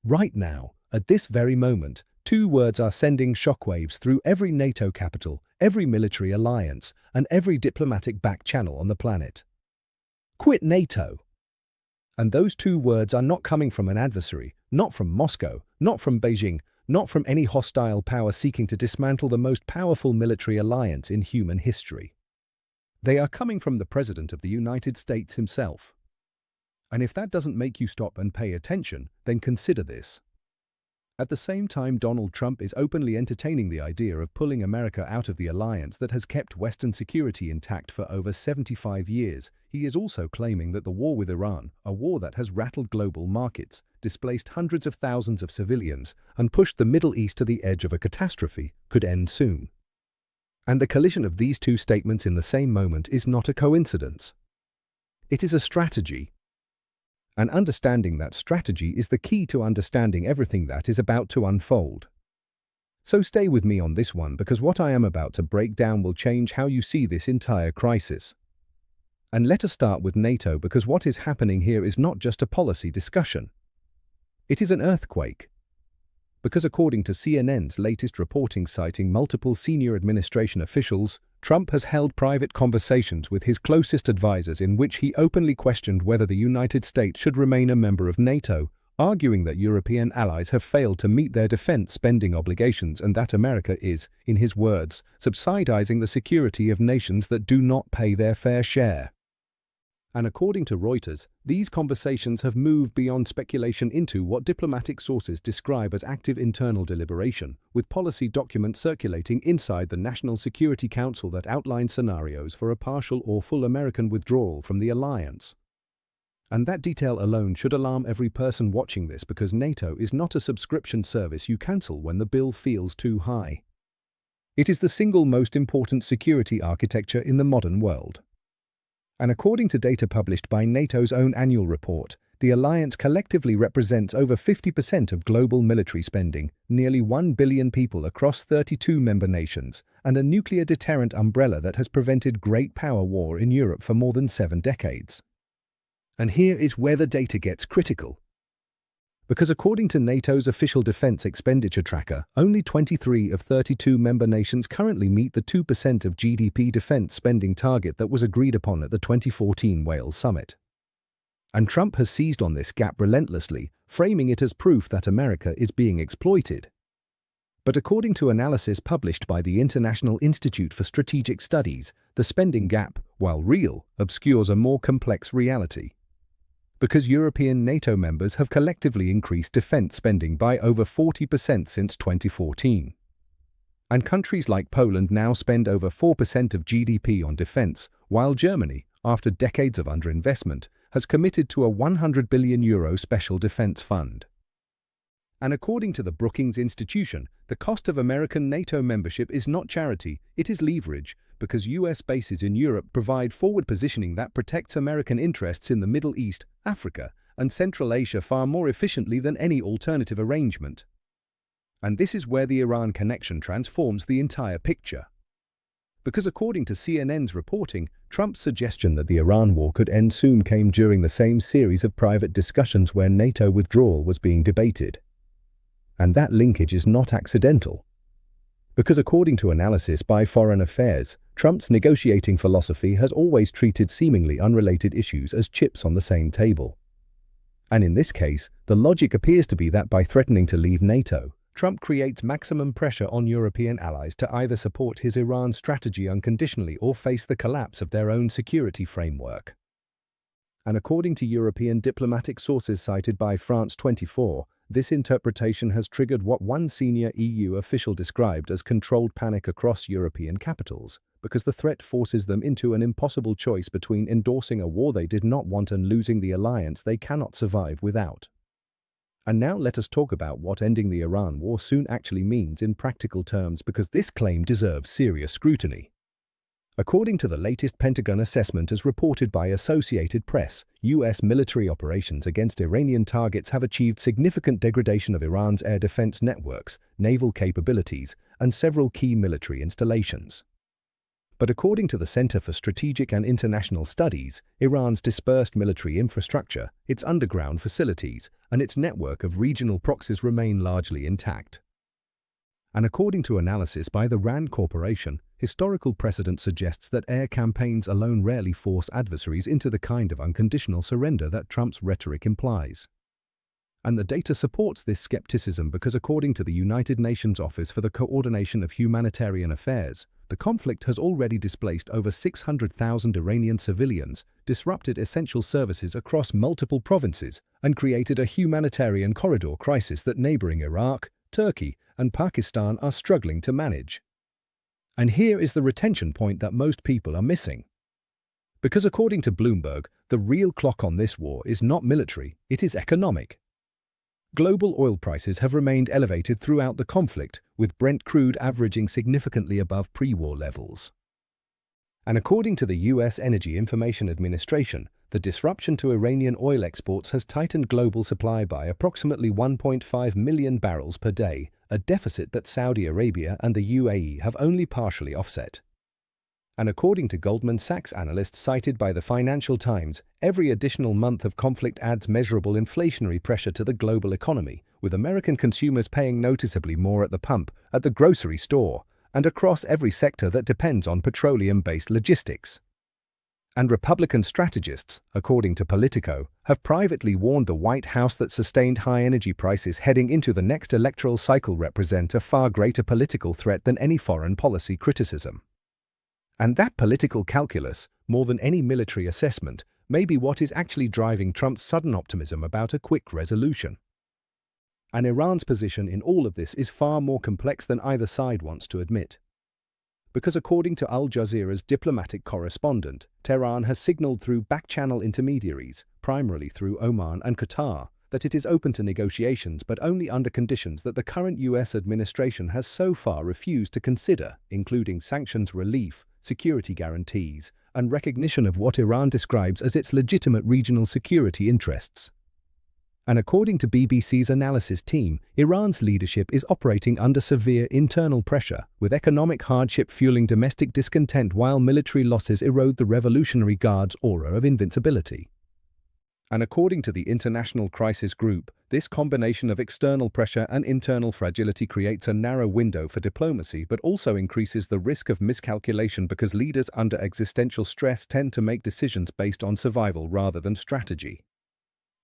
Right now, at this very moment, two words are sending shockwaves through every NATO capital, every military alliance, and every diplomatic back channel on the planet. Quit NATO! And those two words are not coming from an adversary, not from Moscow, not from Beijing, not from any hostile power seeking to dismantle the most powerful military alliance in human history. They are coming from the President of the United States himself. And if that doesn't make you stop and pay attention, then consider this. At the same time, Donald Trump is openly entertaining the idea of pulling America out of the alliance that has kept Western security intact for over 75 years. He is also claiming that the war with Iran, a war that has rattled global markets, displaced hundreds of thousands of civilians, and pushed the Middle East to the edge of a catastrophe, could end soon. And the collision of these two statements in the same moment is not a coincidence. It is a strategy. And understanding that strategy is the key to understanding everything that is about to unfold. So stay with me on this one, because what I am about to break down will change how you see this entire crisis. And let us start with NATO, because what is happening here is not just a policy discussion. It is an earthquake. Because according to CNN's latest reporting citing multiple senior administration officials, Trump has held private conversations with his closest advisors in which he openly questioned whether the United States should remain a member of NATO, arguing that European allies have failed to meet their defense spending obligations and that America is, in his words, subsidizing the security of nations that do not pay their fair share. And according to Reuters, these conversations have moved beyond speculation into what diplomatic sources describe as active internal deliberation, with policy documents circulating inside the National Security Council that outline scenarios for a partial or full American withdrawal from the alliance. And that detail alone should alarm every person watching this, because NATO is not a subscription service you cancel when the bill feels too high. It is the single most important security architecture in the modern world. And according to data published by NATO's own annual report, the alliance collectively represents over 50% of global military spending, nearly 1 billion people across 32 member nations, and a nuclear deterrent umbrella that has prevented great power war in Europe for more than 7 decades. And here is where the data gets critical. Because according to NATO's official defense expenditure tracker, only 23 of 32 member nations currently meet the 2% of GDP defense spending target that was agreed upon at the 2014 Wales summit. And Trump has seized on this gap relentlessly, framing it as proof that America is being exploited. But according to analysis published by the International Institute for Strategic Studies, the spending gap, while real, obscures a more complex reality. Because European NATO members have collectively increased defense spending by over 40% since 2014. And countries like Poland now spend over 4% of GDP on defense, while Germany, after decades of underinvestment, has committed to a €100 billion special defense fund. And according to the Brookings Institution, the cost of American NATO membership is not charity, it is leverage, because US bases in Europe provide forward positioning that protects American interests in the Middle East, Africa, and Central Asia far more efficiently than any alternative arrangement. And this is where the Iran connection transforms the entire picture. Because according to CNN's reporting, Trump's suggestion that the Iran war could end soon came during the same series of private discussions where NATO withdrawal was being debated. And that linkage is not accidental. Because according to analysis by Foreign Affairs, Trump's negotiating philosophy has always treated seemingly unrelated issues as chips on the same table. And in this case, the logic appears to be that by threatening to leave NATO, Trump creates maximum pressure on European allies to either support his Iran strategy unconditionally or face the collapse of their own security framework. And according to European diplomatic sources cited by France 24, this interpretation has triggered what one senior EU official described as controlled panic across European capitals, because the threat forces them into an impossible choice between endorsing a war they did not want and losing the alliance they cannot survive without. And now let us talk about what ending the Iran war soon actually means in practical terms, because this claim deserves serious scrutiny. According to the latest Pentagon assessment as reported by Associated Press, U.S. military operations against Iranian targets have achieved significant degradation of Iran's air defense networks, naval capabilities, and several key military installations. But according to the Center for Strategic and International Studies, Iran's dispersed military infrastructure, its underground facilities, and its network of regional proxies remain largely intact. And according to analysis by the RAND Corporation, historical precedent suggests that air campaigns alone rarely force adversaries into the kind of unconditional surrender that Trump's rhetoric implies. And the data supports this skepticism because according to the United Nations Office for the Coordination of Humanitarian Affairs, the conflict has already displaced over 600,000 Iranian civilians, disrupted essential services across multiple provinces, and created a humanitarian corridor crisis that neighboring Iraq, Turkey, and Pakistan are struggling to manage. And here is the retention point that most people are missing. Because according to Bloomberg, the real clock on this war is not military, it is economic. Global oil prices have remained elevated throughout the conflict, with Brent crude averaging significantly above pre-war levels. And according to the U.S. Energy Information Administration, the disruption to Iranian oil exports has tightened global supply by approximately 1.5 million barrels per day, a deficit that Saudi Arabia and the UAE have only partially offset. And according to Goldman Sachs analysts cited by the Financial Times, every additional month of conflict adds measurable inflationary pressure to the global economy, with American consumers paying noticeably more at the pump, at the grocery store, and across every sector that depends on petroleum-based logistics. And Republican strategists, according to Politico, have privately warned the White House that sustained high energy prices heading into the next electoral cycle represent a far greater political threat than any foreign policy criticism. And that political calculus, more than any military assessment, may be what is actually driving Trump's sudden optimism about a quick resolution. And Iran's position in all of this is far more complex than either side wants to admit. Because according to Al Jazeera's diplomatic correspondent, Tehran has signaled through back-channel intermediaries, primarily through Oman and Qatar, that it is open to negotiations but only under conditions that the current U.S. administration has so far refused to consider, including sanctions relief, security guarantees, and recognition of what Iran describes as its legitimate regional security interests. And according to BBC's analysis team, Iran's leadership is operating under severe internal pressure, with economic hardship fueling domestic discontent while military losses erode the Revolutionary Guard's aura of invincibility. And according to the International Crisis Group, this combination of external pressure and internal fragility creates a narrow window for diplomacy but also increases the risk of miscalculation because leaders under existential stress tend to make decisions based on survival rather than strategy.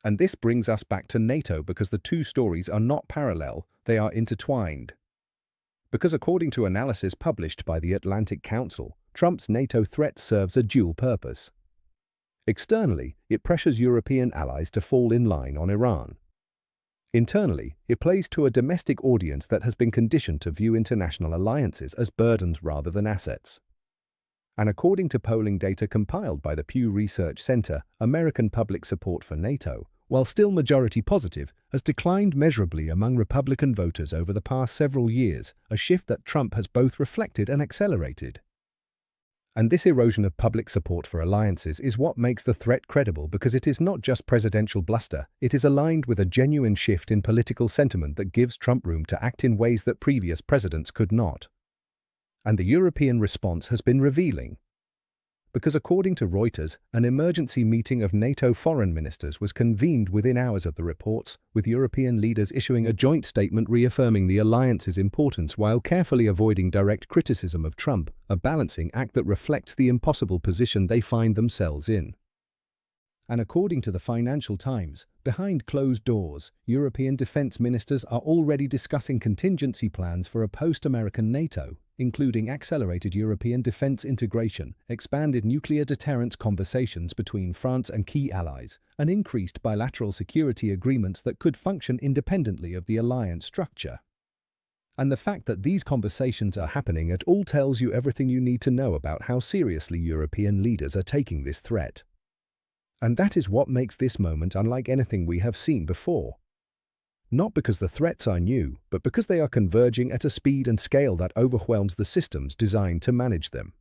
And this brings us back to NATO because the two stories are not parallel, they are intertwined. Because according to analysis published by the Atlantic Council, Trump's NATO threat serves a dual purpose. Externally, it pressures European allies to fall in line on Iran. Internally, it plays to a domestic audience that has been conditioned to view international alliances as burdens rather than assets. And according to polling data compiled by the Pew Research Center, American public support for NATO, while still majority positive, has declined measurably among Republican voters over the past several years, a shift that Trump has both reflected and accelerated. And this erosion of public support for alliances is what makes the threat credible because it is not just presidential bluster, it is aligned with a genuine shift in political sentiment that gives Trump room to act in ways that previous presidents could not. And the European response has been revealing. Because according to Reuters, an emergency meeting of NATO foreign ministers was convened within hours of the reports, with European leaders issuing a joint statement reaffirming the alliance's importance while carefully avoiding direct criticism of Trump, a balancing act that reflects the impossible position they find themselves in. And according to the Financial Times, behind closed doors, European defense ministers are already discussing contingency plans for a post-American NATO, including accelerated European defense integration, expanded nuclear deterrence conversations between France and key allies, and increased bilateral security agreements that could function independently of the alliance structure. And the fact that these conversations are happening at all tells you everything you need to know about how seriously European leaders are taking this threat. And that is what makes this moment unlike anything we have seen before. Not because the threats are new, but because they are converging at a speed and scale that overwhelms the systems designed to manage them.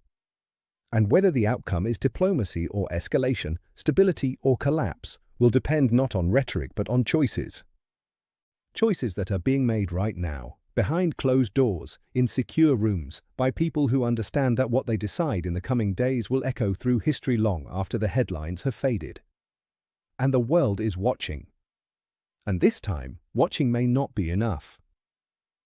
And whether the outcome is diplomacy or escalation, stability or collapse, will depend not on rhetoric but on choices. Choices that are being made right now, behind closed doors, in secure rooms, by people who understand that what they decide in the coming days will echo through history long after the headlines have faded. And the world is watching. And this time, watching may not be enough.